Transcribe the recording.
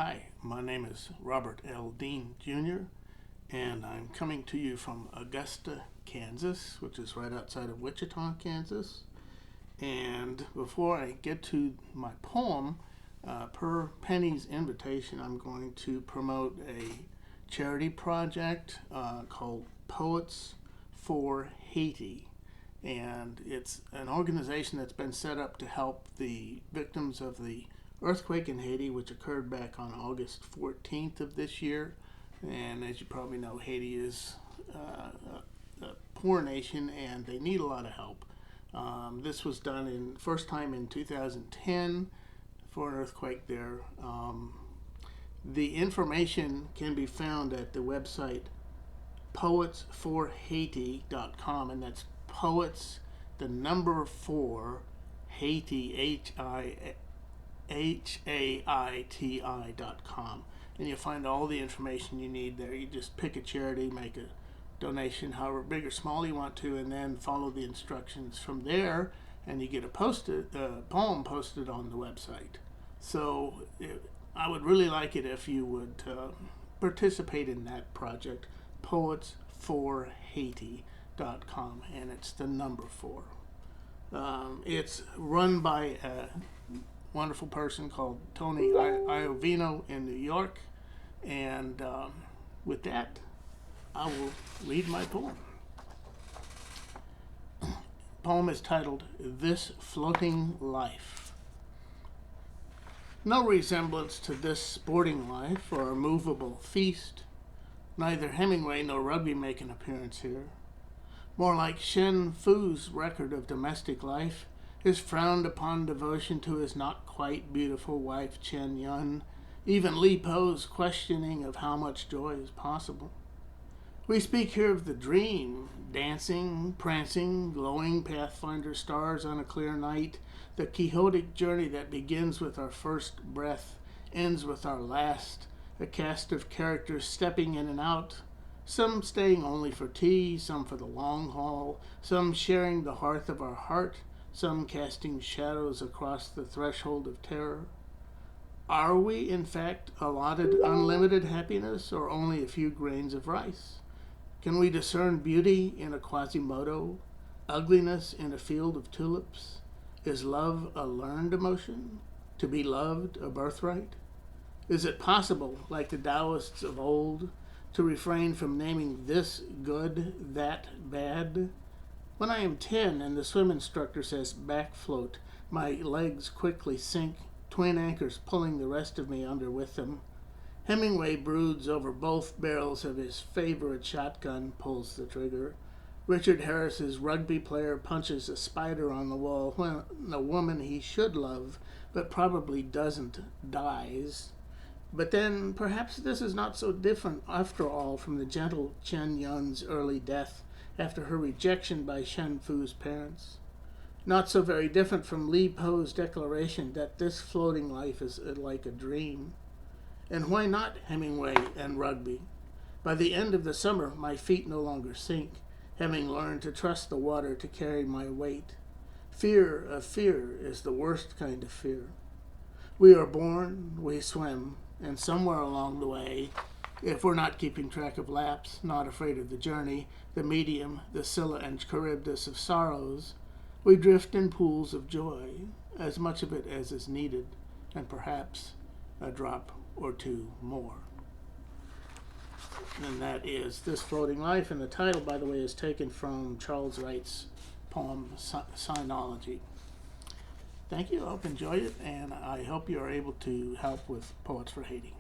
Hi, my name is Robert L. Dean Jr., and I'm coming to you from Augusta, Kansas, which is right outside of Wichita, Kansas. And before I get to my poem, per Penny's invitation, I'm going to promote a charity project called Poets for Haiti. And it's an organization that's been set up to help the victims of the earthquake in Haiti, which occurred back on August 14th of this year. And as you probably know, Haiti is a poor nation and they need a lot of help. This was done first time in 2010 for an earthquake there. The information can be found at the website poetsforhaiti.com, and that's poets, the number 4, Haiti, HAITI.com, and you'll find all the information you need there. You just pick a charity, make a donation, however big or small you want to, and then follow the instructions from there, and you get a poem posted on the website. So I would really like it if you would participate in that project, poetsforhaiti.com, and it's the number 4. It's run by a wonderful person called Tony Iovino in New York, and with that, I will read my poem. The poem is titled, This Floating Life. No resemblance to this sporting life or a movable feast. Neither Hemingway nor Rugby make an appearance here. More like Shen Fu's record of domestic life, his frowned upon devotion to his not quite beautiful wife Chen Yun, even Li Po's questioning of how much joy is possible. We speak here of the dream, dancing, prancing, glowing pathfinder stars on a clear night, the quixotic journey that begins with our first breath, ends with our last, a cast of characters stepping in and out, some staying only for tea, some for the long haul, some sharing the hearth of our heart, some casting shadows across the threshold of terror. Are we, in fact, allotted unlimited happiness or only a few grains of rice? Can we discern beauty in a Quasimodo, ugliness in a field of tulips? Is love a learned emotion? To be loved a birthright? Is it possible, like the Taoists of old, to refrain from naming this good, that bad? When I am 10 and the swim instructor says back float, my legs quickly sink, twin anchors pulling the rest of me under with them. Hemingway broods over both barrels of his favorite shotgun, pulls the trigger. Richard Harris's rugby player punches a spider on the wall when the woman he should love, but probably doesn't, dies. But then perhaps this is not so different after all from the gentle Chen Yun's early death after her rejection by Shen Fu's parents. Not so very different from Li Po's declaration that this floating life is like a dream. And why not Hemingway and rugby? By the end of the summer, my feet no longer sink, having learned to trust the water to carry my weight. Fear of fear is the worst kind of fear. We are born, we swim, and somewhere along the way, if we're not keeping track of laps, not afraid of the journey, the medium, the Scylla and Charybdis of sorrows, we drift in pools of joy, as much of it as is needed, and perhaps a drop or two more. And that is This Floating Life, and the title, by the way, is taken from Charles Wright's poem, Sinology. Thank you, I hope you enjoyed it, and I hope you are able to help with Poets for Haiti.